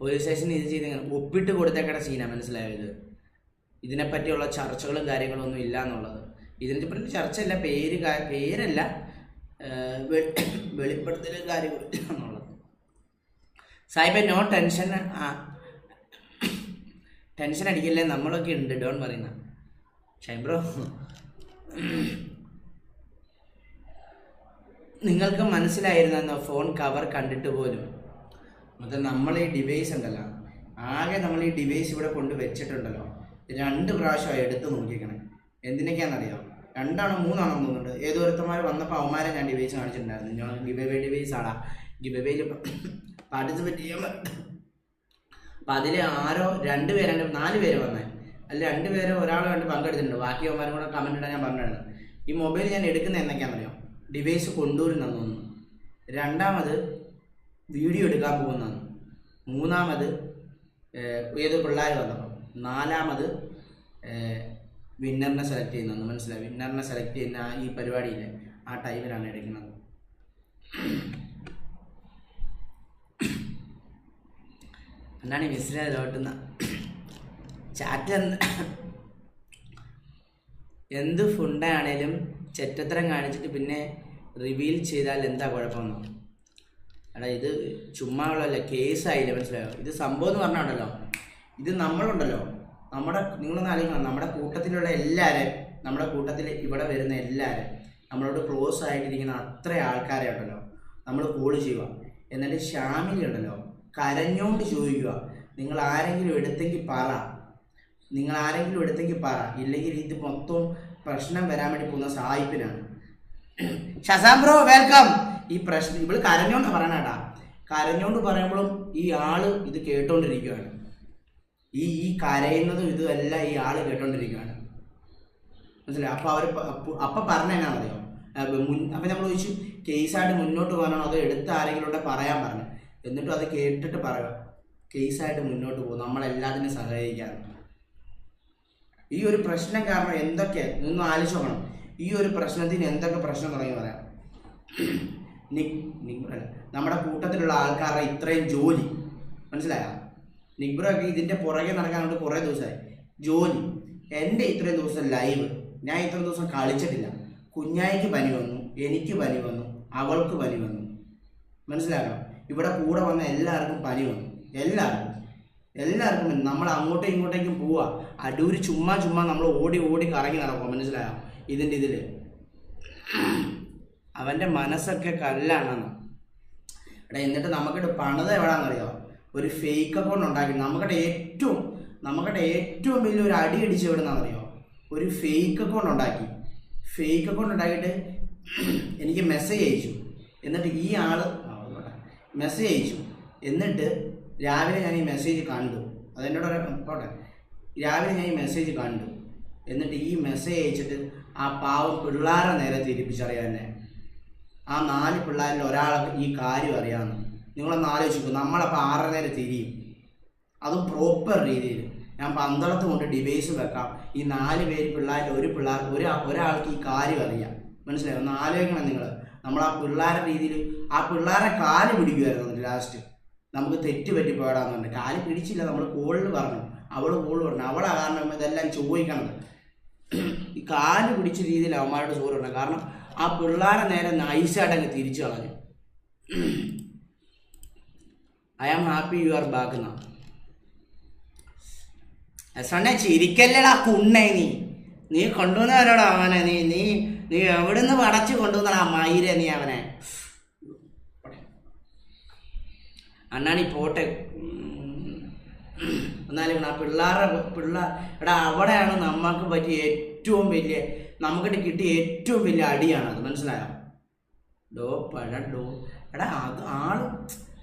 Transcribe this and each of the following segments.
Police സ്റ്റേഷനിൽ ഇത് ചെയ്ത് ഒപ്പിട്ട് കൊടുത്തേക്കട സീനാണ്. മനസ്സിലായോ? ഇതിനെപ്പറ്റിയുള്ള ചർച്ചകളും കാര്യങ്ങളും ഒന്നും ഇല്ല എന്നുള്ളത്. ഇതിനെപ്പറ്റി ചർച്ചയല്ല, പേരല്ല, വെളിപ്പെടുത്തലും കാര്യങ്ങളും എന്നുള്ളത്. സാഹിബ് നോ ടെൻഷൻ, ടെൻഷൻ അടിക്കില്ലേ, നമ്മളൊക്കെ ഉണ്ട്, ഡോൺ പറയുന്ന ഷൈബ്രോ. നിങ്ങൾക്ക് മനസ്സിലായിരുന്നോ ഫോൺ കവർ കണ്ടിട്ട് പോലും? മൊത്തം നമ്മൾ ഈ ഡിവൈസ് ഉണ്ടല്ലോ, ആകെ നമ്മൾ ഈ ഡിവൈസ് ഇവിടെ കൊണ്ട് വെച്ചിട്ടുണ്ടല്ലോ, 2 പ്രാവശ്യം എടുത്ത് നോക്കിക്കണേ. എന്തിനൊക്കെയാണെന്നറിയാം? 2 3 തോന്നുന്നുണ്ട്. ഏതോരുത്തന്മാർ വന്നപ്പോൾ അവന്മാരെ ഞാൻ ഡിവൈസ് കാണിച്ചിട്ടുണ്ടായിരുന്നു. ഞാൻ ഗിവ് ഡിവൈസ് ആടാ, ഗിവ് വേയിൽ പാർട്ടിസിപ്പേറ്റ് ചെയ്യാൻ. അപ്പം അതിൽ ആരോ 2 പേര് 4 പേര് വന്നേ, അല്ല 2 പേര് ഒരാൾ കണ്ട് പങ്കെടുത്തിട്ടുണ്ട്. ബാക്കി അവന്മാരും കൂടെ കമൻറ്റ് ഇടാൻ ഞാൻ പറഞ്ഞിരുന്നു. ഈ മൊബൈൽ ഞാൻ എടുക്കുന്നത് എന്നൊക്കെയാണെന്നറിയാം? ഡിവൈസ് കൊണ്ടുവരുന്നെന്ന് തോന്നുന്നു. 2ാമത് വീഡിയോ എടുക്കാൻ പോകുന്നതാണ്. 3ാമത് ഏത് പിള്ളേർ വന്നപ്പോൾ. 4ാമത് വിന്നറിനെ സെലക്ട് ചെയ്യുന്നതെന്ന്. മനസ്സിലായി? വിന്നറിനെ സെലക്ട് ചെയ്യുന്ന ഈ പരിപാടിയില്ലേ, ആ ടൈമിലാണ് എടുക്കുന്നത്. എന്നാണ് ഈ മിസ്സിലോട്ടുന്ന ചാറ്റ്. എന്ത് ഫുഡാണേലും ചെറ്റത്തരം കാണിച്ചിട്ട് പിന്നെ റിവീൽ ചെയ്താൽ എന്താ കുഴപ്പമെന്നോ? എടാ ഇത് ചുമ്മാ ഉള്ളതല്ല, കേസായില്ല. മനസ്സിലായോ? ഇത് സംഭവം എന്ന് പറഞ്ഞാണ്ടല്ലോ, ഇത് നമ്മളുണ്ടല്ലോ, നിങ്ങളൊന്ന് ആലോചിക്കണം, നമ്മുടെ കൂട്ടത്തിലുള്ള എല്ലാവരും, നമ്മുടെ കൂട്ടത്തിൽ ഇവിടെ വരുന്ന എല്ലാവരും, നമ്മളോട് ക്ലോസ് ആയിട്ടിരിക്കുന്ന അത്ര ആൾക്കാരെ ഉണ്ടല്ലോ നമ്മൾ കോൾ ചെയ്യുക. എന്നിട്ട് ഷാമിലി ഉണ്ടല്ലോ കരഞ്ഞോണ്ട് ചോദിക്കുക, നിങ്ങൾ ആരെങ്കിലും എടുത്തെങ്കിൽ പറ, ഇല്ലെങ്കിൽ ഇത് മൊത്തം പ്രശ്നം വരാൻ വേണ്ടി പോകുന്ന സായിപ്പിനാണ്. Shazam bro welcome. ഈ പ്രശ്നം ഇവള് കരഞ്ഞോണ്ട് പറയണേട്ടാ, കരഞ്ഞോണ്ട് പറയുമ്പോഴും ഈ ആള് ഇത് കേട്ടോണ്ടിരിക്കുകയാണ്. ഈ കരയുന്നതും ഇതുമെല്ലാം ഈ ആള് കേട്ടോണ്ടിരിക്കുകയാണ്. മനസ്സിലായി? അപ്പൊ പറഞ്ഞാൽ അറിയോ? അപ്പം നമ്മൾ ചോദിച്ചു കേസായിട്ട് മുന്നോട്ട് പോകാനാണോ അതോ എടുത്ത് ആരെങ്കിലും ഉണ്ടെ പറയാൻ പറഞ്ഞു. എന്നിട്ടും അത് കേട്ടിട്ട് പറയുക കേസായിട്ട് മുന്നോട്ട് പോകും, നമ്മളെല്ലാത്തിനും സഹകരിക്കാറ്. ഈ ഒരു പ്രശ്നം കാരണം എന്തൊക്കെ നിന്ന് ആലോചിച്ച് നോക്കണം. ഈ ഒരു പ്രശ്നത്തിന് എന്തൊക്കെ പ്രശ്നം തുടങ്ങി പറയാം. നമ്മുടെ കൂട്ടത്തിലുള്ള ആൾക്കാരുടെ ഇത്രയും ജോലി, മനസ്സിലായോ? നിബ്രൊക്കെ ഇതിൻ്റെ പുറകെ നടക്കാനായിട്ട് കുറേ ദിവസമായി. ജോലി, എൻ്റെ ഇത്രയും ദിവസം ലൈവ്, ഞാൻ ഇത്രയും ദിവസം കളിച്ചിട്ടില്ല. കുഞ്ഞായിക്ക് പനി വന്നു, എനിക്ക് പനി വന്നു, അവൾക്ക് പനി വന്നു. മനസ്സിലാക്കണം? ഇവിടെ കൂടെ വന്ന എല്ലാവർക്കും പനി വന്നു. എല്ലാവർക്കും നമ്മൾ അങ്ങോട്ടും ഇങ്ങോട്ടേക്കും പോവുക. അടൂര് ചുമ്മാ നമ്മൾ ഓടി കറങ്ങി നടക്കുക. മനസ്സിലായോ? ഇതിൽ അവൻ്റെ മനസ്സൊക്കെ കല്ലാണെന്ന്. എടാ എന്നിട്ട് നമുക്കിട്ട് പണിത് എവിടാന്നറിയോ? ഒരു ഫേക്ക് അക്കൗണ്ട് ഉണ്ടാക്കി നമുക്കിടെ ഏറ്റവും വലിയൊരു അടി അടിച്ച് എവിടുന്നാണെന്നറിയോ? ഒരു ഫേക്ക് അക്കൗണ്ട് ഉണ്ടാക്കിയിട്ട് എനിക്ക് മെസ്സേജ് അയച്ചു. എന്നിട്ട് ഈ ആള് മെസ്സേജ് അയച്ചു. എന്നിട്ട് രാവിലെ ഞാൻ ഈ മെസ്സേജ് കണ്ടു. അതെന്നോട് പോട്ടെ, രാവിലെ ഞാൻ ഈ മെസ്സേജ് കണ്ടു. എന്നിട്ട് ഈ മെസ്സേജ് അയച്ചിട്ട് ആ പാവം പിള്ളേരെ നേരെ തിരിപ്പിച്ചറിയാൻ തന്നെ. ആ 4 പിള്ളേരിൽ ഒരാൾക്ക് ഈ കാര്യം അറിയാമെന്ന്. നിങ്ങളൊന്ന് ആലോചിക്കും. നമ്മളപ്പോൾ 6 നേരം തിരിയും, അതും പ്രോപ്പർ രീതിയിൽ. ഞാൻ 12 കൊണ്ട് ഡിവൈസ് വെക്കാം. ഈ 4 പിള്ളേരിൽ ഒരാൾക്ക് ഈ കാര്യം അറിയാം. മനസ്സിലായോ? ഒന്ന് ആലോചിക്കണം നിങ്ങൾ. നമ്മൾ ആ പിള്ളേരുടെ രീതിയിൽ ആ പിള്ളേരെ കാല് പിടിക്കുമായിരുന്നു. ലാസ്റ്റ് നമുക്ക് തെറ്റ് പറ്റി പോയിടാന്നുണ്ട്. കാല് പിടിച്ചില്ല, നമ്മൾ കോളിൽ പറഞ്ഞു, അവള് അവളാ കാരണം ഇതെല്ലാം ചോദിക്കണത്. ഈ കാല് പിടിച്ച രീതിയിൽ അവന്മാരുടെ ചോറുണ്ട്. കാരണം ആ പിള്ളേരെ നേരെ നൈസായിട്ട് അങ്ങ് തിരിച്ചു കളഞ്ഞു. I am happy you are back എന്നാ. സണ്ണെ ചിരിക്കല്ലടാ കുണ്ണേ, നീ കൊണ്ടുവന്നവരോടാ അവനെ. നീ എവിടുന്ന് പടച്ച് കൊണ്ടുവന്നടാ മയിരെ നീ അവനെ. അണ്ണാണി പോട്ടെ. എന്നാലും ആ എടാ അവിടെയാണ് നമുക്ക് പറ്റിയ നമുക്കിട്ട് കിട്ടിയ ഏറ്റവും വലിയ അടിയാണത്. മനസ്സിലായോ? എടാ അത്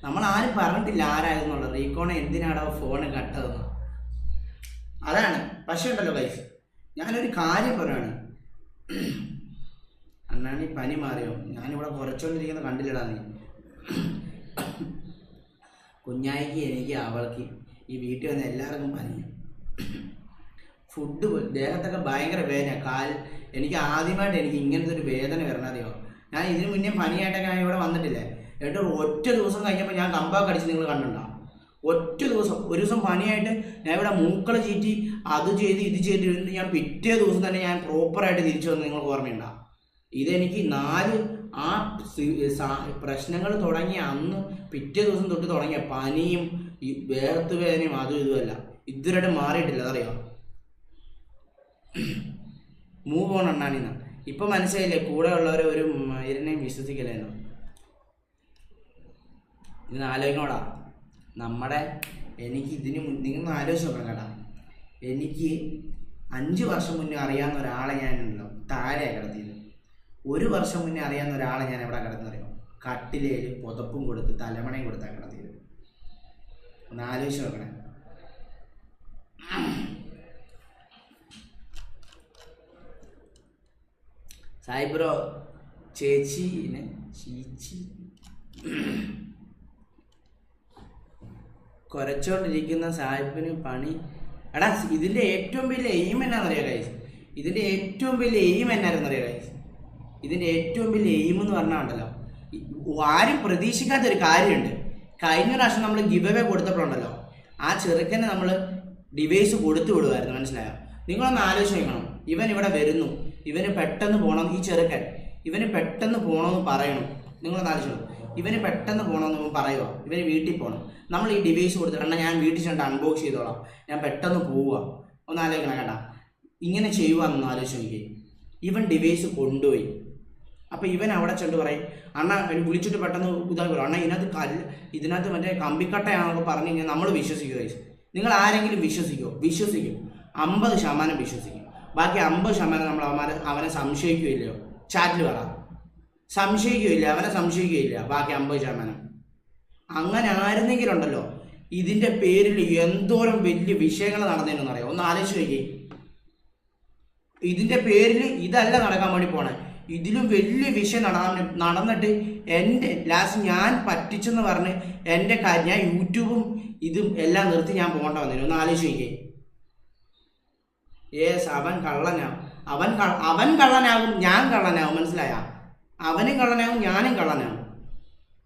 നമ്മളാരും പറഞ്ഞിട്ടില്ല ആരായിരുന്നുള്ളത്. റീകോണെ എന്തിനാടാ ഫോണ് കട്ടതെന്ന്. അതാണ്. പക്ഷേ ഉണ്ടല്ലോ ഗൈസ്, ഞാനൊരു കാര്യം പറയാണ്. അണ്ണാണി പനി മാറിയോ? ഞാനിവിടെ കുറച്ചുകൊണ്ടിരിക്കുന്നത് കണ്ടില്ലടാ നീ. കുഞ്ഞായിക്ക്, എനിക്ക്, അവൾക്ക്, ഈ വീട്ടിൽ വന്ന എല്ലാവർക്കും പനി. ഫുഡ് ദേഹത്തൊക്കെ ഭയങ്കര വേദന. എനിക്ക് ആദ്യമായിട്ട് ഇങ്ങനത്തെ ഒരു വേദന വരണതെയോ. ഞാൻ ഇതിനു മുന്നേ പനിയായിട്ടൊക്കെ ഞാൻ ഇവിടെ വന്നിട്ടില്ലേ. എന്നിട്ട് ഒറ്റ ദിവസം കഴിഞ്ഞപ്പോൾ ഞാൻ കമ്പാക്ക് അടിച്ച് നിങ്ങൾ കണ്ടിട്ടുണ്ടോ? ഒറ്റ ദിവസം, ഒരു ദിവസം പണിയായിട്ട് ഞാൻ ഇവിടെ മൂക്കള ചീറ്റി അത് ചെയ്ത് ഇത് ചെയ്തിട്ട് ഞാൻ പിറ്റേ ദിവസം തന്നെ ഞാൻ പ്രോപ്പറായിട്ട് തിരിച്ചു വന്ന് നിങ്ങൾക്ക് ഓർമ്മയുണ്ടാകും. ഇതെനിക്ക് പ്രശ്നങ്ങൾ തുടങ്ങിയ അന്ന് പിറ്റേ ദിവസം തൊട്ട് തുടങ്ങിയ പനിയും ഈ വേർത്ത് വേദനയും അതും ഇതുമല്ല, ഇതുവരെയായിട്ട് മാറിയിട്ടില്ല. അതറിയാം, മൂവ് ഓൺ അണ്ണാനിന്ന്. ഇപ്പം മനസ്സിലായില്ലേ കൂടെ ഉള്ളവരെ ഒരു മരുന്നെയും വിശ്വസിക്കലേന്ന്. ഇതിന് ആലോചിക്കണോടാ, എനിക്ക് നിങ്ങൾ ആലോചിച്ച് നോക്കണം കേട്ടാ. എനിക്ക് 5 വർഷം മുന്നേ അറിയാവുന്ന ഒരാളെ ഞാനുണ്ടല്ലോ താഴെയാണ് കിടത്തിയത്. 1 വർഷം മുന്നേ അറിയാവുന്ന ഒരാളെ ഞാൻ എവിടെ കിടന്നറിയോ? കട്ടിലേൽ പുതപ്പും കൊടുത്ത് തലമണയും കൊടുത്താണ് കിടത്തിയത്. ഒന്ന് ആലോചിച്ച് നോക്കണേ. സായിബ്രോ ചേച്ചീനെ കുരച്ചോണ്ടിരിക്കുന്ന സാഹിബിന് പണി. എടാ, ഇതിൻ്റെ ഏറ്റവും വലിയ എയിം എന്നാണെന്നറിയാം ഗൈസ്. ഇതിൻ്റെ ഏറ്റവും വലിയ എയിം എന്നായിരുന്നറിയാം ഗൈസ്. ഇതിൻ്റെ ഏറ്റവും വലിയ എയിം എന്ന് പറഞ്ഞാൽ ഉണ്ടല്ലോ, ആരും പ്രതീക്ഷിക്കാത്തൊരു കാര്യമുണ്ട്. കഴിഞ്ഞ പ്രാവശ്യം നമ്മൾ ഗിവ് അവേ കൊടുത്തപ്പോഴുണ്ടല്ലോ, ആ ചെറുക്കനെ നമ്മൾ ഡിവൈസ് കൊടുത്തു വിടുമായിരുന്നു. മനസ്സിലായോ? നിങ്ങളൊന്ന് ആലോചിച്ച് നോക്കണം. ഇവൻ ഇവിടെ വരുന്നു, ഇവന് പെട്ടെന്ന് പോകണം. ഈ ചെറുക്കൻ ഇവന് പെട്ടെന്ന് പോകണമെന്ന് പറയണം. നിങ്ങളൊന്ന് ആലോചിക്കണം. ഇവന് പെട്ടെന്ന് പോകണമെന്ന് പറയുക, ഇവന് വീട്ടിൽ പോകണം. നമ്മൾ ഈ ഡിവൈസ് കൊടുത്തിട്ട് ഞാൻ വീട്ടിൽ ചെന്നിട്ട് അൺബോക്സ് ചെയ്തോളാം, ഞാൻ പെട്ടെന്ന് പോവുക. ഒന്ന് ആലോചിക്കണം കേട്ടാ. ഇങ്ങനെ ചെയ്യുവാന്നൊന്ന് ആലോചിച്ച് നോക്കി. ഇവൻ ഡിവൈസ് കൊണ്ടുപോയി. അപ്പം ഇവൻ അവിടെ ചെന്ന് പറയും, അണ്ണ വിളിച്ചിട്ട് പെട്ടെന്ന് ഇതായി പറയും, അണ്ണ ഇതിനകത്ത് മറ്റേ കമ്പിക്കട്ടയാണെന്നൊക്കെ പറഞ്ഞു കഴിഞ്ഞാൽ നമ്മൾ വിശ്വസിക്കുക. നിങ്ങൾ ആരെങ്കിലും വിശ്വസിക്കും? 50% വിശ്വസിക്കും. ബാക്കി 50% നമ്മൾ അവനെ സംശയിക്കുകയില്ലയോ? ചാറ്റിൽ പറ, സംശയിക്കുകയില്ല, അവനെ സംശയിക്കുകയില്ല. ബാക്കി 50%. അങ്ങനെ ആയിരുന്നെങ്കിലുണ്ടല്ലോ, ഇതിൻ്റെ പേരിൽ എന്തോരം വലിയ വിഷയങ്ങൾ നടന്നതെന്നറിയാം. ഒന്ന് ആലോചിച്ച് നോക്കി. ഇതിൻ്റെ പേരിൽ ഇതല്ല നടക്കാൻ വേണ്ടി പോണേ, ഇതിലും വലിയ വിഷയം നടന്നിട്ട് എൻ്റെ ലാസ്റ്റ് ഞാൻ പറ്റിച്ചെന്ന് പറഞ്ഞ് ഞാൻ യൂട്യൂബും ഇതും എല്ലാം നിർത്തി ഞാൻ പോകേണ്ട വന്നില്ല. ഒന്ന് ആലോചിച്ച് നോക്കി. അവൻ കള്ളനാവും, അവൻ കള്ളനാകും, ഞാൻ കള്ളനാവും. മനസ്സിലായ? അവനും കള്ളനാവും, ഞാനും കള്ളനാവും.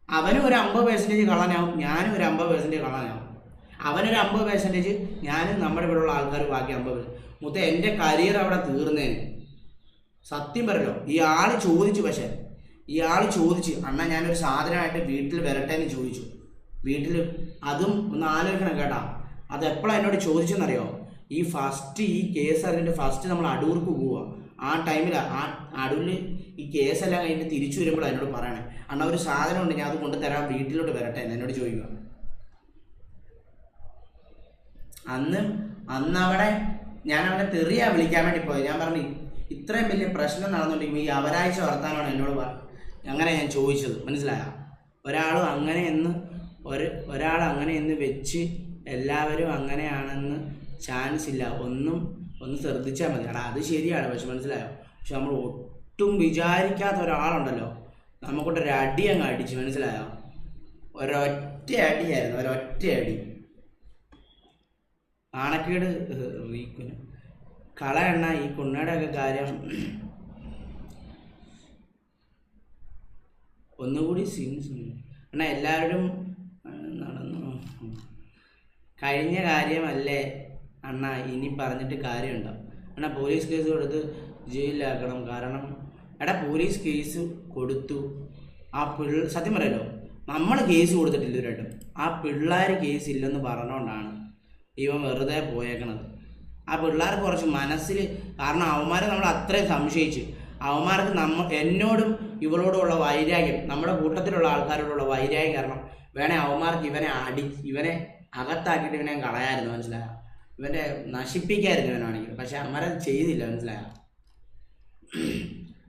അവനും ഒരു 50% കള്ളനാവും, ഞാനും ഒരു 50% കള്ളനാവും. അവനൊരു 50%, ഞാനും നമ്മുടെ ഇവിടെയുള്ള ആൾക്കാർ ബാക്കി 50%. മൊത്തം എൻ്റെ കരിയർ അവിടെ തീർന്നേന്. സത്യം പറയല്ലോ. ഇയാൾ ചോദിച്ചു അണ്ണാ ഞാനൊരു സാധനമായിട്ട് വീട്ടിൽ വരട്ടെ എന്ന് ചോദിച്ചു. വീട്ടിൽ അതും ഒന്ന് ആലോചിക്കണം കേട്ടാ. അതെപ്പോഴാണ് എന്നോട് ചോദിച്ചെന്നറിയോ? ഈ കേസ് അറിഞ്ഞിട്ട് ഫസ്റ്റ് നമ്മൾ അടൂർക്ക് പോവുക. ആ ടൈമിൽ അടൂരിൽ ഈ കേസെല്ലാം കഴിഞ്ഞിട്ട് തിരിച്ചു വരുമ്പോൾ എന്നോട് പറയണേ, അണ്ണാ ഒരു സാധനം ഉണ്ട്, ഞാൻ അത് കൊണ്ടുതരാം, വീട്ടിലോട്ട് വരട്ടെ എന്ന് എന്നോട് ചോദിക്കുക. അന്ന് അവിടെ ഞാൻ അവനെ തെറിയാ വിളിക്കാൻ വേണ്ടി പോയത്. ഞാൻ പറഞ്ഞു, ഇത്രയും വലിയ പ്രശ്നം നടന്നുകൊണ്ടിരിക്കുമ്പോൾ ഈ അവരാഴ്ച വർത്താനാണ് എന്നോട് അങ്ങനെ ഞാൻ ചോദിച്ചത്. മനസ്സിലായ? ഒരാൾ അങ്ങനെ എന്ന് വെച്ച് എല്ലാവരും അങ്ങനെയാണെന്ന് ചാൻസ് ഇല്ല. ഒന്ന് ശ്രദ്ധിച്ചാൽ മതി. എടാ അത് ശരിയാണ്, പക്ഷെ മനസ്സിലായോ? പക്ഷെ നമ്മൾ ഒട്ടും വിചാരിക്കാത്ത ഒരാളുണ്ടല്ലോ, നമുക്കൊട്ടൊരു അടി അങ്ങ് അടിച്ച്. മനസ്സിലായോ? ഒരൊറ്റ അടി. ആണക്കേട് റീക്കുന് കളയണ്ണ. ഈ കുണ്ണയുടെ ഒക്കെ കാര്യം ഒന്നുകൂടി അണ്ണ എല്ലാവരും നടന്നു കഴിഞ്ഞ കാര്യമല്ലേ അണ്ണ, ഇനി പറഞ്ഞിട്ട് കാര്യമുണ്ടോ അണ്ണ? പോലീസ് കേസ് കൊടുത്ത് ജയിലിലാക്കണം. കാരണം പോലീസ് കേസ് കൊടുത്തു. ആ സത്യം പറയല്ലോ, നമ്മൾ കേസ് കൊടുത്തിട്ടില്ല ഇവരായിട്ടും. ആ പിള്ളേർ കേസ് ഇല്ലെന്ന് പറഞ്ഞുകൊണ്ടാണ് ഇവൻ വെറുതെ പോയേക്കണത്. ആ പിള്ളേർക്ക് കുറച്ച് മനസ്സിൽ, കാരണം അവന്മാരെ നമ്മൾ അത്രയും സംശയിച്ച്, അവന്മാർക്ക് എന്നോടും ഇവളോടുമുള്ള വൈരാഗ്യം, നമ്മുടെ കൂട്ടത്തിലുള്ള ആൾക്കാരോടുള്ള വൈരാഗ്യം കാരണം വേണേ അവന്മാർക്ക് ഇവനെ അകത്താക്കിയിട്ട് ഇവനെ കളയായിരുന്നു. മനസ്സിലായോ? ഇവൻ്റെ നശിപ്പിക്കായിരുന്നു ഇവനാണെങ്കിൽ. പക്ഷെ അവന്മാരത് ചെയ്തില്ല. മനസ്സിലായോ?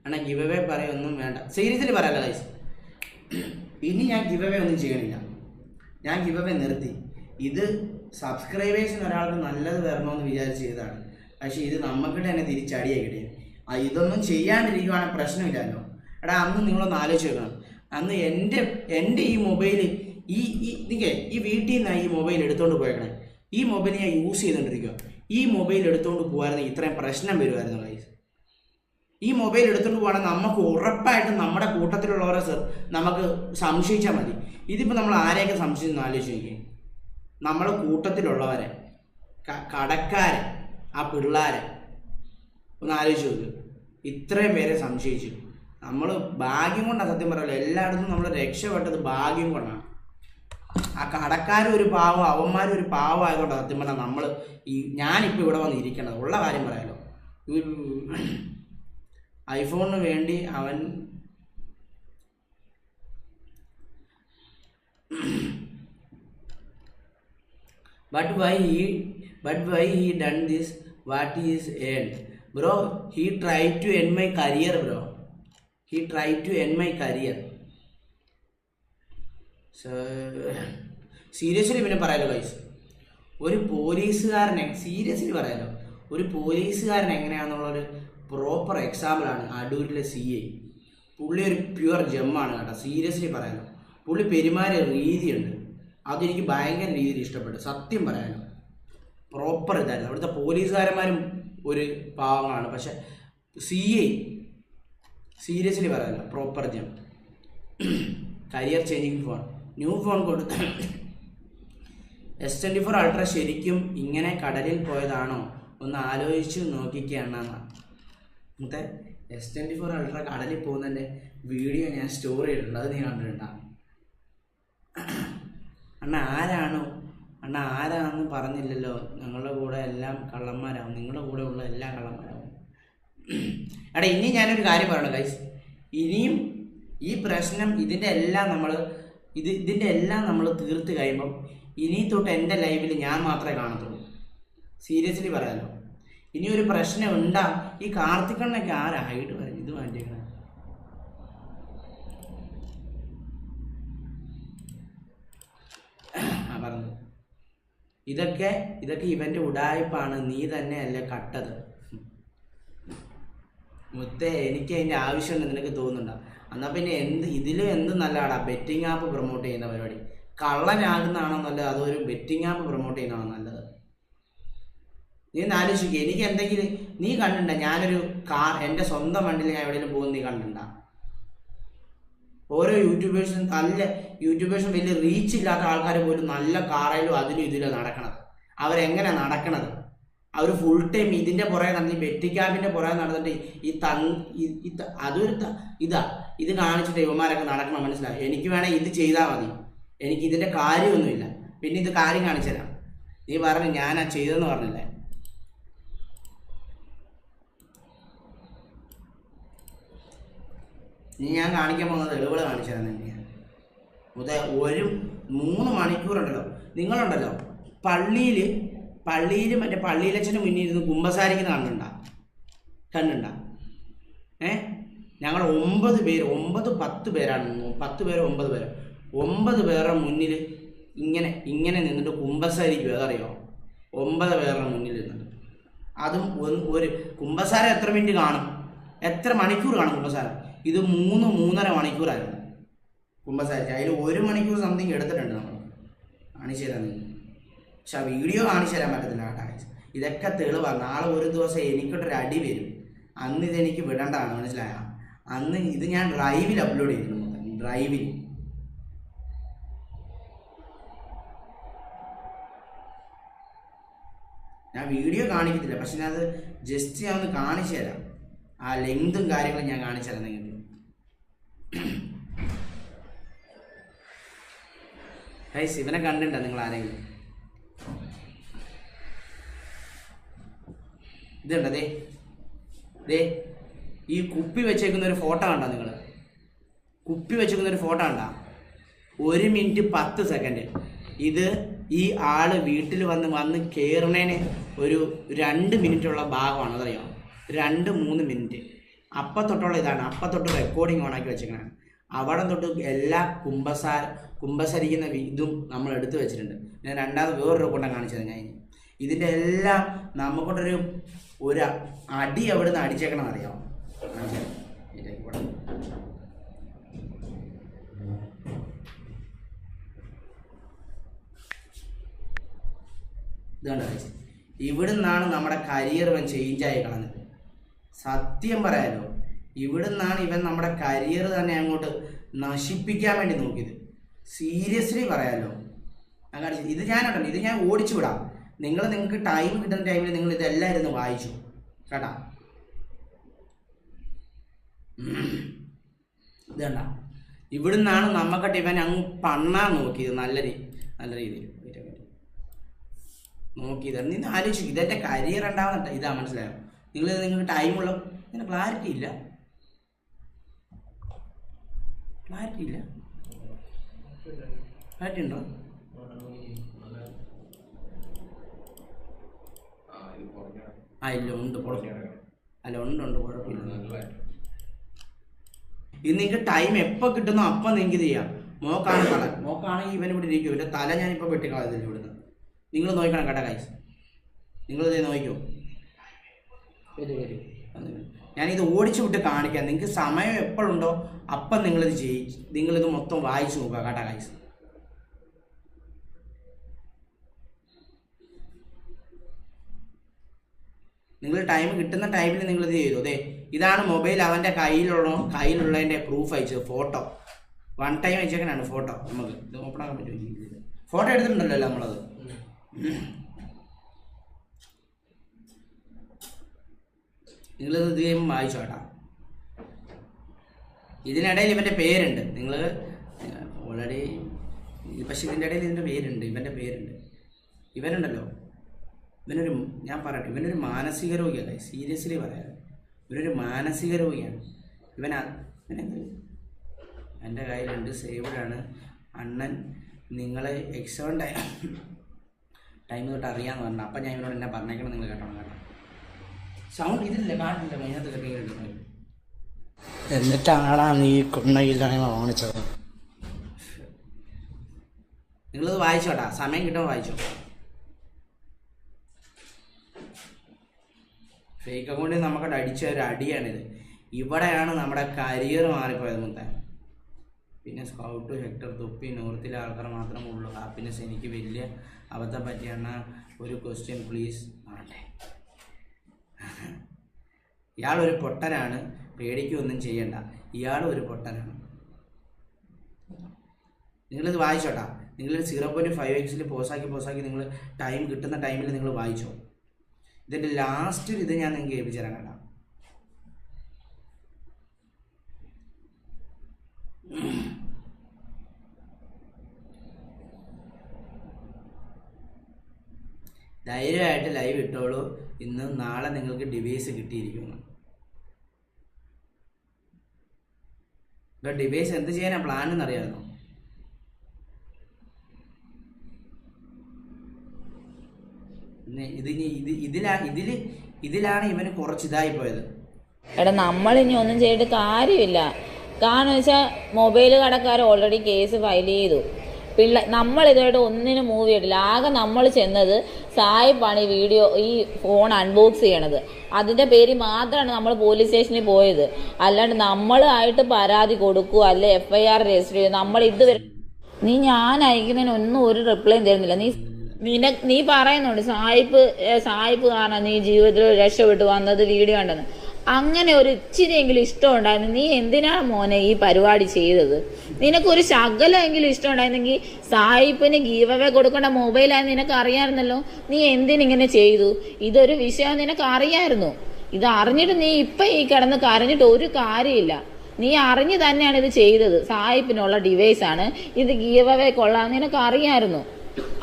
അണ്ണാ ഗിവ് അവേ പറയൊന്നും വേണ്ട. സീരിയസിൽ പറയാമല്ലോ ഗൈസ്, ഇനി ഞാൻ ഗിവ് അവേ ഒന്നും ചെയ്യണില്ല. ഞാൻ ഗിവ് അവേ നിർത്തി. ഇത് സബ്സ്ക്രൈബേഴ്സിന് ഒരാൾക്ക് നല്ലത് വരണമെന്ന് വിചാരിച്ച് ചെയ്തതാണ്. പക്ഷേ ഇത് നമുക്കിട്ട് തന്നെ തിരിച്ചടിയായി കിട്ടിയത്. ഇതൊന്നും ചെയ്യാണ്ടിരിക്കുവാണെങ്കിൽ പ്രശ്നമില്ലല്ലോ. അന്ന് നിങ്ങളൊന്ന് ആലോചിച്ച് വെക്കണം. അന്ന് എൻ്റെ ഈ മൊബൈൽ ഈ വീട്ടിൽ നിന്നാണ് ഈ മൊബൈൽ എടുത്തുകൊണ്ട് പോയേക്കണേ. ഈ മൊബൈൽ ഞാൻ യൂസ് ചെയ്തുകൊണ്ടിരിക്കുക. ഈ മൊബൈൽ എടുത്തുകൊണ്ട് പോകുമായിരുന്നെങ്കിൽ ഇത്രയും പ്രശ്നം വരുമായിരുന്നു ഗൈസ്. ഈ മൊബൈൽ എടുത്തുകൊണ്ട് പോകണമെങ്കിൽ നമുക്ക് ഉറപ്പായിട്ടും നമ്മുടെ കൂട്ടത്തിലുള്ളവരെ നമുക്ക് സംശയിച്ചാൽ മതി. ഇതിപ്പോൾ നമ്മൾ ആരെയൊക്കെ സംശയിച്ചെന്ന് ആലോചിച്ച് നോക്കിയേ. നമ്മൾ കൂട്ടത്തിലുള്ളവരെ, കടക്കാരെ, ആ പിള്ളേരെ ഒന്ന് ആലോചിച്ച് നോക്ക്. ഇത്രയും പേരെ സംശയിച്ചു. നമ്മൾ ഭാഗ്യം കൊണ്ടാണ്, സത്യം പറയല്ലോ, എല്ലായിടത്തും നമ്മൾ രക്ഷപ്പെട്ടത് ഭാഗ്യം കൊണ്ടാണ്. ആ കടക്കാരും ഒരു പാവം, അവന്മാരും ഒരു പാവം ആയതുകൊണ്ടാണ് സത്യം പറഞ്ഞാൽ നമ്മൾ ഞാനിപ്പോൾ ഇവിടെ വന്ന് ഇരിക്കണത്. ഉള്ള കാര്യം പറയാലോ, ഐഫോണിന് വേണ്ടി അവൻ but why he done this? What he is earned, bro? He tried to end my career, bro. He tried to end my career. So seriously പിന്നെ പറയാലോ ഗൈസ്, ഒരു പോലീസുകാരനെ സീരിയസ്ലി പറയാലോ, ഒരു പോലീസുകാരൻ എങ്ങനെയാണെന്നുള്ളൊരു പ്രോപ്പർ എക്സാമ്പിളാണ് അടൂരിലെ CI. പുള്ളി ഒരു പ്യുവർ ജെമ്മാണ് കേട്ടോ, സീരിയസ്ലി പറയാലോ. പുള്ളി പെരുമാറിയ രീതിയുണ്ട്, അതെനിക്ക് ഭയങ്കര രീതിയിൽ ഇഷ്ടപ്പെട്ടു, സത്യം പറയാനോ. പ്രോപ്പർ ഇതായിരുന്നു. അവിടുത്തെ പോലീസുകാരന്മാരും ഒരു പാവങ്ങളാണ്, പക്ഷെ CI സീരിയസ്ലി പറയാമല്ലോ, പ്രോപ്പർ ജം. Career changing phone, new phone കൊടുത്ത S24 Ultra ശരിക്കും ഇങ്ങനെ കടലിൽ പോയതാണോ ഒന്ന് ആലോചിച്ച് നോക്കിക്കുകയാണ്. ഇന്നത്തെ S24 Ultra കടലിൽ പോകുന്നതിൻ്റെ വീഡിയോ ഞാൻ സ്റ്റോർ ചെയ്തിട്ടുണ്ട്, അത് നീ കണ്ടിട്ടുണ്ടാ? അണ്ണ ആരാണെന്ന് പറഞ്ഞില്ലല്ലോ. ഞങ്ങളുടെ കൂടെ എല്ലാം കള്ളന്മാരാവും, നിങ്ങളുടെ കൂടെ ഉള്ള എല്ലാ കള്ളന്മാരാവും. എടാ ഇനി ഞാനൊരു കാര്യം പറയണം ഗൈസ്, ഇനിയും ഈ പ്രശ്നം ഇതിൻ്റെ എല്ലാം നമ്മൾ തീർത്ത് കഴിയുമ്പം ഇനി തൊട്ട് എൻ്റെ ലൈവിൽ ഞാൻ മാത്രമേ കാണത്തുള്ളൂ. സീരിയസ്ലി പറയാമല്ലോ. ഇനി ഒരു പ്രശ്നം ഉണ്ടാ, ഈ കാർത്തികണ്ണൊക്കെ ആരായിട്ട് പറഞ്ഞു ഇത് മാറ്റിയേക്കണം. പറഞ്ഞത് ഇതൊക്കെ ഇവൻ്റെ ഉടായ്പാണ്, നീ തന്നെയല്ലേ കട്ടത്. മുത്തേ എനിക്ക് അതിൻ്റെ ആവശ്യമുണ്ടെന്ന് നിനക്ക് തോന്നുന്നുണ്ടോ? എന്നാൽ പിന്നെ ഇതിലും എന്ത് നല്ലതാടാ ബെറ്റിംഗ് ആപ്പ് പ്രൊമോട്ട് ചെയ്യുന്ന പരിപാടി. കള്ളനാകുന്നതാണോ നല്ലത്, അതൊരു ബെറ്റിംഗ് ആപ്പ് പ്രൊമോട്ട് ചെയ്യുന്നതാണോ നല്ലത്? നീ ഒന്ന് ആലോചിക്കുക. എനിക്ക് എന്തെങ്കിലും നീ കണ്ടിട്ടുണ്ടോ? ഞാനൊരു എൻ്റെ സ്വന്തം വണ്ടിയിൽ ഞാൻ എവിടെയെങ്കിലും പോകുന്ന നീ കണ്ടിട്ടുണ്ടോ? ഓരോ യൂട്യൂബേഴ്സും വലിയ റീച്ച് ഇല്ലാത്ത ആൾക്കാർ പോലും നല്ല കാറയിലും അതിലും ഇതിലും നടക്കണത്. അവരെങ്ങനെ നടക്കണത്? അവർ ഫുൾ ടൈം ഇതിൻ്റെ പുറകെ നടന്ന്, ഈ ബെറ്റി ക്യാമ്പിൻ്റെ പുറകെ നടന്നിട്ട് ഇത് കാണിച്ചിട്ട് ഇവന്മാരൊക്കെ നടക്കണം. മനസ്സിലായി? എനിക്ക് വേണേൽ ഇത് ചെയ്താൽ മതി, എനിക്ക് ഇതിൻ്റെ കാര്യമൊന്നുമില്ല, പിന്നെ ഇത് കാര്യം കാണിച്ചു തരാം. നീ പറഞ്ഞു ഞാനാ ചെയ്തെന്ന് പറഞ്ഞില്ലേ? ഇനി ഞാൻ കാണിക്കാൻ പോകുന്നത് തെളിവുകൾ കാണിച്ചു തരാൻ തന്നെയാണ്. ഒരു 3 മണിക്കൂറുണ്ടല്ലോ, നിങ്ങളുണ്ടല്ലോ പള്ളിയിൽ മറ്റേ പള്ളിയിലച്ഛന് മുന്നിൽ ഇരുന്ന് കുമ്പസാരിക്കുന്ന കണ്ടുണ്ട? ഞങ്ങൾ 9 പേര് 10 പേരാണ്, 10 പേരോ 9 പേരോ 9 പേരുടെ മുന്നിൽ ഇങ്ങനെ നിന്നിട്ട് കുമ്പസാരിക്കും. അതറിയോ? 9 പേരുടെ മുന്നിൽ നിന്നിട്ട്. അതും ഒരു കുമ്പസാരം എത്ര മിനിറ്റ് കാണും, എത്ര മണിക്കൂർ കാണും കുമ്പസാരം? ഇത് 3-3.5 മണിക്കൂറായിരുന്നു കുമ്പസാരിച്ച്. അതിൽ 1 മണിക്കൂർ സംതിങ് എടുത്തിട്ടുണ്ട് നമ്മൾ. കാണിച്ചു തരാൻ നിങ്ങൾ, പക്ഷെ ആ വീഡിയോ കാണിച്ചു തരാൻ പറ്റത്തില്ല കേട്ടോ. ഇതൊക്കെ തെളിവാണ്. നാളെ ഒരു ദിവസം എനിക്കിട്ടൊരു അടി വരും, അന്ന് ഇതെനിക്ക് വിടേണ്ടതാണ്. മനസ്സിലായോ? അന്ന് ഇത് ഞാൻ ഡ്രൈവിൽ അപ്ലോഡ് ചെയ്തിരുന്നു. ഡ്രൈവിൽ ഞാൻ വീഡിയോ കാണിക്കത്തില്ല, പക്ഷെ ഞാൻ അത് ജസ്റ്റ് ഞാൻ ഒന്ന് കാണിച്ചു തരാം. ആ ലെങ്തും കാര്യങ്ങളും ഞാൻ കാണിച്ചു തരാം നിങ്ങൾക്ക്. ഇവനെ കണ്ടിട്ടുണ്ടോ നിങ്ങൾ ആരെങ്കിലും? ഇതുണ്ടോ? ദേ ഈ കുപ്പി വെച്ചേക്കുന്ന ഒരു ഫോട്ടോ കണ്ടോ നിങ്ങൾ? കുപ്പി വെച്ചേക്കുന്ന ഒരു ഫോട്ടോ കണ്ടോ? 1 മിനിറ്റ് 10 സെക്കൻഡ്. ഇത് ഈ ആള് വീട്ടിൽ വന്ന് കയറുന്നതിന് ഒരു 2 മിനിറ്റുള്ള ഭാഗമാണ്. അതറിയോ? 2-3 മിനിറ്റ്. അപ്പം തൊട്ടുള്ള ഇതാണ്. അപ്പം തൊട്ട് റെക്കോർഡിങ് ഓണാക്കി വെച്ചേക്കണം. അവിടെ തൊട്ട് എല്ലാ കുമ്പസരിക്കുന്ന ഇതും നമ്മൾ എടുത്തു വെച്ചിട്ടുണ്ട്. ഞാൻ രണ്ടാമത് വേറൊരു കൊണ്ടം കാണിച്ചത്. ഞാൻ ഇതിൻ്റെ എല്ലാം നമുക്കൊണ്ടൊരു അടി എവിടെ നിന്ന് അടിച്ചേക്കണം അറിയാമോ? ഇതുകൊണ്ട് ഇവിടെ നിന്നാണ് നമ്മുടെ കരിയർ ഇവൻ ചേഞ്ചായി കളഞ്ഞത്. സത്യം പറയാലോ, ഇവിടെ നിന്നാണ് ഇവൻ നമ്മുടെ കരിയർ തന്നെ അങ്ങോട്ട് നശിപ്പിക്കാൻ വേണ്ടി നോക്കിയത്. സീരിയസ്ലി പറയാലോ, ഞാൻ കാണിച്ചു. ഇത് ഞാനുണ്ടല്ലോ, ഇത് ഞാൻ ഓടിച്ചു വിടാം. നിങ്ങൾക്ക് ടൈം കിട്ടുന്ന ടൈമിൽ നിങ്ങൾ ഇതെല്ലാം ഇരുന്ന് വായിച്ചു കേട്ടാ. ഇത് കണ്ട, ഇവിടുന്നാണ് നമ്മക്കട്ടെ ഇവൻ അങ്ങ് പണ്ണാൻ നോക്കിയത്. നല്ല രീതിയിൽ നോക്കിയത്. നിന്ന് ആലോചിക്കും, ഇതെൻ്റെ കരിയർ ഉണ്ടാവുന്ന ഇതാ. മനസ്സിലായോ? നിങ്ങൾക്ക് ടൈമുള്ള ഇങ്ങനെ ക്ലാരിറ്റി ഇല്ല. ക്ലാരിറ്റി ഉണ്ടോ? ഇല്ല, ഉണ്ട്. ഉണ്ട്, കുഴപ്പമില്ല. ഇത് നിങ്ങൾക്ക് ടൈം എപ്പോൾ കിട്ടുന്നോ അപ്പം നിങ്ങൾക്ക് ചെയ്യാം. മോക്കാണെങ്കിൽ ഇവൻ ഇവിടെ ഇരിക്കും. ഇവൻ്റെ തല ഞാനിപ്പോൾ വെട്ടിക്കളയത്തില്ല ഇവിടുന്ന്. നിങ്ങൾ നോക്കണം കേട്ടോ ഗൈസ്, നിങ്ങളിത് നോക്കിക്കോ. ഞാനിത് ഓടിച്ചു വിട്ട് കാണിക്കാം. നിങ്ങൾക്ക് സമയം എപ്പോഴുണ്ടോ അപ്പം നിങ്ങളിത് മൊത്തം വായിച്ചു നോക്കുക കേട്ടോ ഗൈസ്. നിങ്ങൾ ടൈം കിട്ടുന്ന ടൈമിൽ നിങ്ങളിത് ചെയ്തു. അതെ, ഇതാണ് മൊബൈൽ അവൻ്റെ കയ്യിലുള്ളതിൻ്റെ പ്രൂഫ് അയച്ചത്. ഫോട്ടോ 1 ടൈം അയച്ചേക്കാനാണ് ഫോട്ടോ. നമുക്ക് ഇത് ഓപ്പൺ ആക്കാൻ പറ്റുമോ? ഫോട്ടോ എടുത്തിട്ടുണ്ടല്ലോ നമ്മളത്. നിങ്ങളിത് ഇത് കഴിയുമ്പോൾ വായിച്ചു കേട്ടാ. ഇതിനിടയിൽ ഇവൻ്റെ പേരുണ്ട്. നിങ്ങൾ ഓൾറെഡി, പക്ഷെ ഇതിൻ്റെ ഇടയിൽ ഇതിൻ്റെ പേരുണ്ട്, ഇവൻ്റെ പേരുണ്ട്. ഇവനുണ്ടല്ലോ, ഞാൻ പറയട്ടെ, ഇവനൊരു മാനസിക രോഗിയല്ല. സീരിയസ്ലി പറയാം, ഇവനൊരു മാനസിക രോഗിയാണ്. ഇവനെന്ത് എൻ്റെ കയ്യിലുണ്ട്, സേവ്ഡാണ്. അണ്ണൻ നിങ്ങളെ എക്സാം ടൈം തൊട്ട് അറിയാമെന്ന് പറഞ്ഞു. അപ്പം ഞാൻ ഇവനോട് എന്നെ പറഞ്ഞേക്കണം, നിങ്ങൾ കേട്ടോ. സൗണ്ട് ഇതില്ല, കാട്ടില്ല, അതിനകത്ത് കെട്ടിയിട്ടുണ്ട്. എന്നിട്ടാണ് നീ കുണ്ണയില്ലായ്മ ഓണിച്ചത്. നിങ്ങളിത് വായിച്ചോട്ടാ, സമയം കിട്ടുമ്പോൾ വായിച്ചോ. ഫേക്ക് അക്കൗണ്ടിൽ നമുക്കത് അടിച്ച ഒരു അടിയാണിത്. ഇവിടെയാണ് നമ്മുടെ കരിയർ മാറിപ്പോയത് മുത്താൻ. പിന്നെ സ്കൗട്ട്, ഹെക്ടർ, തൊപ്പി, നോർത്തിലെ ആൾക്കാർ മാത്രമേ ഉള്ളൂ. ഹാപ്പിനെസ് എനിക്ക് വലിയ അബദ്ധം പറ്റിയാണ്. ഒരു ക്വസ്റ്റ്യൻ പ്ലീസ്. ആണ്ടേ, ഇയാളൊരു പൊട്ടനാണ്, പേടിക്കൊന്നും ചെയ്യണ്ട. ഇയാളൊരു പൊട്ടനാണ്. നിങ്ങളിത് വായിച്ചോട്ടാ. നിങ്ങളിത് 0.5x പോസാക്കി നിങ്ങൾ ടൈം കിട്ടുന്ന ടൈമിൽ നിങ്ങൾ വായിച്ചോ. ഇതിൻ്റെ ലാസ്റ്റ് ഇത് ഞാൻ നിങ്ങൾക്ക് ഏൽപ്പിച്ചു തരാൻ കേട്ടോ. ധൈര്യമായിട്ട് ലൈവ് ഇട്ടോളൂ. ഇന്ന് നാളെ നിങ്ങൾക്ക് ഡിവൈസ് കിട്ടിയിരിക്കുന്നു. ഇപ്പം ഡിവൈസ് എന്ത് ചെയ്യാനാണ് പ്ലാൻ എന്നറിയാമോ? ഇതിലാണ് ഇവന് കുറച്ച് ഇതായി പോയത്. എടാ, നമ്മളിനി ഒന്നും ചെയ്തിട്ട് കാര്യമില്ല. കാരണം വെച്ചാൽ മൊബൈൽ കടക്കാർ ഓൾറെഡി കേസ് ഫയൽ ചെയ്തു. നമ്മളിതുമായിട്ട് ഒന്നിനും മൂവ് ചെയ്തിട്ടില്ല. ആകെ നമ്മൾ ചെന്നത് സായിപ്പാണ് ഈ വീഡിയോ, ഈ ഫോൺ അൺബോക്സ് ചെയ്യണത്. അതിൻ്റെ പേര് മാത്രമാണ് നമ്മൾ പോലീസ് സ്റ്റേഷനിൽ പോയത്. അല്ലാണ്ട് നമ്മളായിട്ട് പരാതി കൊടുക്കുക, അല്ലെ FIR രജിസ്റ്റർ ചെയ്യുക. നമ്മൾ ഇതുവരെ ഞാൻ അയക്കുന്നതിനൊന്നും ഒരു റിപ്ലൈ തരുന്നില്ല. നീ പറയുന്നുണ്ട് സായിപ്പ് കാരണം നീ ജീവിതത്തിൽ രക്ഷപ്പെട്ടു വന്നത് വീഡിയോ ഉണ്ടെന്ന്. അങ്ങനെ ഒരു ഇച്ചിരിയെങ്കിലും ഇഷ്ടം ഉണ്ടായിരുന്നു. നീ എന്തിനാണ് മോനെ ഈ പരിപാടി ചെയ്തത്? നിനക്കൊരു ശകലമെങ്കിലും ഇഷ്ടം ഉണ്ടായിരുന്നെങ്കിൽ സായിപ്പിന് ഗീവ് അവേ കൊടുക്കേണ്ട മൊബൈലായെന്ന് നിനക്ക് അറിയാമായിരുന്നല്ലോ. നീ എന്തിനിങ്ങനെ ചെയ്തു? ഇതൊരു വിഷയം നിനക്ക് അറിയാമായിരുന്നു. ഇത് അറിഞ്ഞിട്ട് നീ ഇപ്പം ഈ കിടന്ന് കരഞ്ഞിട്ട് ഒരു കാര്യമില്ല. നീ അറിഞ്ഞു തന്നെയാണ് ഇത് ചെയ്തത്. സായിപ്പിനുള്ള ഡിവൈസാണ് ഇത്, ഗീവ് അവേ കൊള്ളാമെന്ന് നിനക്ക് അറിയാമായിരുന്നു.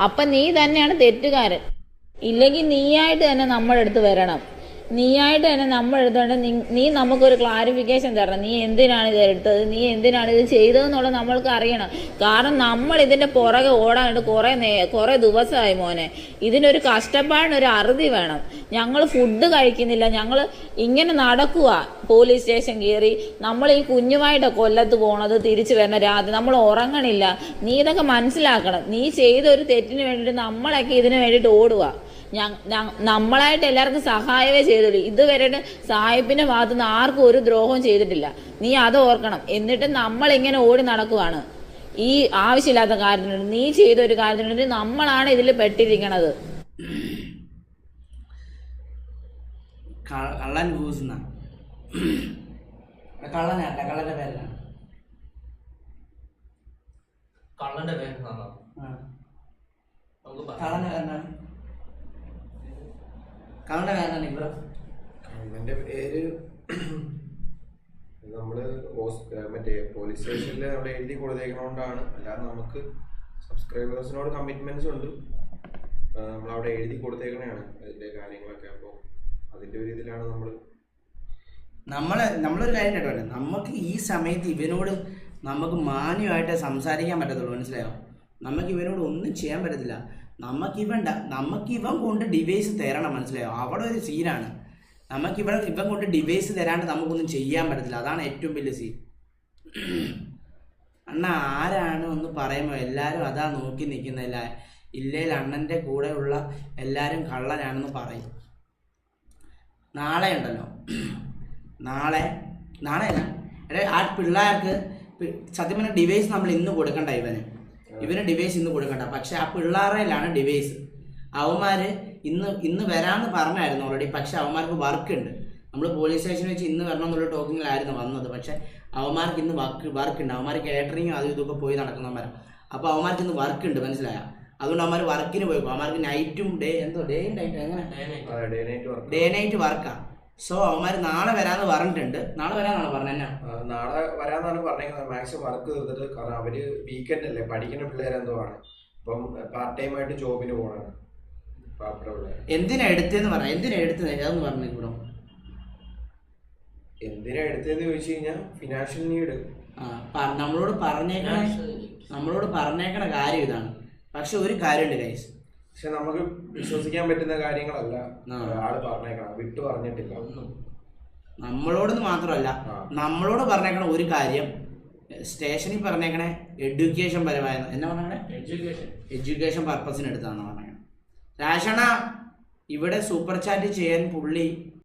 അപ്പം നീ തന്നെയാണ് തെറ്റുകാരൻ. ഇല്ലെങ്കിൽ നീയായിട്ട് തന്നെ നമ്മുടെ അടുത്ത് വരണം. നീയായിട്ട് തന്നെ നമ്മൾ എടുത്തോണ്ട് നീ നമുക്കൊരു ക്ലാരിഫിക്കേഷൻ തരണം. നീ എന്തിനാണ് ഇത് എടുത്തത്, നീ എന്തിനാണ് ഇത് ചെയ്തതെന്നുള്ളത് നമ്മൾക്ക് അറിയണം. കാരണം നമ്മൾ ഇതിൻ്റെ പുറകെ ഓടാനായിട്ട് കുറേ ദിവസമായി മോനെ. ഇതിനൊരു കഷ്ടപ്പാടിനൊരു അറുതി വേണം. ഞങ്ങൾ ഫുഡ് കഴിക്കുന്നില്ല, ഞങ്ങൾ ഇങ്ങനെ നടക്കുക. പോലീസ് സ്റ്റേഷൻ കയറി നമ്മൾ ഈ കുഞ്ഞുമായിട്ട് കൊല്ലത്ത് പോണത്, തിരിച്ചു വരുന്ന രാത്രി നമ്മൾ ഉറങ്ങണില്ല. നീ ഇതൊക്കെ മനസ്സിലാക്കണം. നീ ചെയ്ത ഒരു തെറ്റിന് വേണ്ടിയിട്ട് നമ്മളൊക്കെ ഇതിനു വേണ്ടിയിട്ട് ഓടുക. നമ്മളായിട്ട് എല്ലാവർക്കും സഹായമേ ചെയ്തുള്ളൂ. ഇതുവരെ സാഹിബിന്റെ ഭാഗത്തുനിന്ന് ആർക്കും ഒരു ദ്രോഹവും ചെയ്തിട്ടില്ല. നീ അത് ഓർക്കണം. എന്നിട്ട് നമ്മളിങ്ങനെ ഓടി നടക്കുവാണ് ഈ ആവശ്യമില്ലാത്ത കാര്യത്തിനുണ്ട്. നീ ചെയ്ത ഒരു കാര്യത്തിനുണ്ട് നമ്മളാണ് ഇതിൽ പെട്ടിരിക്കണത്. കള്ളന്റെ പേര് കള്ളന്റെ കാരണമാണ് കള്ളന്റെ കാരണമാണ് ഇവിടെ കള്ളന്റെ പേര് നമ്മള് മറ്റേ പോലീസ് സ്റ്റേഷനിൽ അവിടെ എഴുതി കൊടുത്തേക്കണോണ്ടാണ്. അല്ലാതെ നമുക്ക് സബ്സ്ക്രൈബേഴ്സിനോട് കമ്മിറ്റ്മെന്റ്സ് ഉണ്ട്, നമ്മളവിടെ എഴുതി കൊടുത്തേക്കണതാണ് അതിന്റെ കാര്യങ്ങളൊക്കെ. അപ്പോൾ അതിന്റെ ഒരു ഇതിലാണ് നമ്മളൊരു കാര്യം കേട്ടോ, നമുക്ക് ഈ സമയത്ത് ഇവനോട് നമുക്ക് മാന്യമായിട്ട് സംസാരിക്കാൻ പറ്റത്തുള്ളൂ, മനസ്സിലായോ? നമുക്ക് ഇവനോട് ഒന്നും ചെയ്യാൻ പറ്റത്തില്ല. നമുക്കിവൻ കൊണ്ട് ഡിവൈസ് തരണം, മനസ്സിലായോ? അവിടെ ഒരു സീനാണ്. ഇവൻ കൊണ്ട് ഡിവൈസ് തരാണ്ട് നമുക്കൊന്നും ചെയ്യാൻ പറ്റത്തില്ല. അതാണ് ഏറ്റവും വലിയ സീൻ. അണ്ണ ആരാണ് ഒന്ന് പറയുമ്പോൾ എല്ലാവരും അതാ നോക്കി നിൽക്കുന്നില്ല. ഇല്ലേൽ അണ്ണൻ്റെ കൂടെയുള്ള എല്ലാവരും കള്ളനാണെന്ന് പറയും. നാളെ ഉണ്ടല്ലോ, നാളെ അല്ല ആ പിള്ളേർക്ക് സത്യം പറഞ്ഞ ഡിവൈസ് നമ്മൾ ഇന്ന് കൊടുക്കണ്ട. ഇവന് ഡിവൈസ് ഇന്ന് കൊടുക്കണ്ട. പക്ഷെ ആ പിള്ളേരിലാണ് ഡിവൈസ്. അവന്മാർ ഇന്ന് വരാമെന്ന് പറഞ്ഞായിരുന്നു ഓൾറെഡി. പക്ഷെ അവന്മാർക്ക് വർക്ക് ഉണ്ട്. നമ്മൾ പോലീസ് സ്റ്റേഷനിൽ വെച്ച് ഇന്ന് വരണം എന്നുള്ള ടോക്കിങ്ങിലായിരുന്നു വന്നത്. പക്ഷെ അവന്മാർക്ക് ഇന്ന് വർക്ക് ഉണ്ട്. അവന്മാർ കേറ്ററിങ്ങും അതും ഇതൊക്കെ പോയി നടക്കുന്നവന്മാരാണ്. അപ്പോൾ അവന്മാർക്ക് ഇന്ന് വർക്ക് ഉണ്ട്, മനസ്സിലായ? അതുകൊണ്ട് അവന്മാർ വർക്കിന് പോയി. അവന്മാർക്ക് നൈറ്റും ഡേയും നൈറ്റും എങ്ങനെ ഡേ നൈറ്റ് വർക്കാണ്. സോ അവന്മാർ നാളെ വരാന്ന് പറഞ്ഞിട്ടുണ്ട്. നാളെ വരാന്നാണ് പറഞ്ഞത്. നാളെ വരാന്നാണ് പറഞ്ഞേക്കുന്നത്. മാക്സിമം വർക്ക് തീർത്തിട്ട്, കാരണം അവര് വീക്കെൻഡ് അല്ലേ, പഠിക്കുന്ന പിള്ളേരെന്തോ ആണ്. അപ്പം പാർട്ട് ടൈം ആയിട്ട് ജോബിന് പോകണം. എന്തിനാ എടുത്തെന്ന് പറയാം. എന്തിനാ എടുത്തത് അതൊന്ന് പറഞ്ഞു ഇവിടെ. എന്തിനാ എടുത്തതെന്ന് ചോദിച്ചു കഴിഞ്ഞാൽ ഫിനാൻഷ്യൽ നീഡ്. നമ്മളോട് പറഞ്ഞേക്കണ കാര്യം ഇതാണ്. പക്ഷെ ഒരു കാര്യമുണ്ട് ഗൈസ്, പക്ഷെ നമുക്ക് വിശ്വസിക്കാൻ പറ്റുന്ന കാര്യങ്ങളല്ല ആള് പറഞ്ഞേക്കണം. വിട്ടു പറഞ്ഞിട്ടില്ല ഒന്നും. നമ്മളോടൊന്ന് മാത്രമല്ല, നമ്മളോട് പറഞ്ഞേക്കണ ഒരു കാര്യം സ്റ്റേഷനിൽ പറഞ്ഞേക്കണേ എഡ്യൂക്കേഷൻ പരമായ എന്നാ പറഞ്ഞേ, എഡ്യൂക്കേഷൻ പർപ്പസിന് എടുത്താണ് പറഞ്ഞത്. രാജണ്ണ ഇവിടെ സൂപ്പർ ചാറ്റ് ചെയ്യാൻ പുള്ളി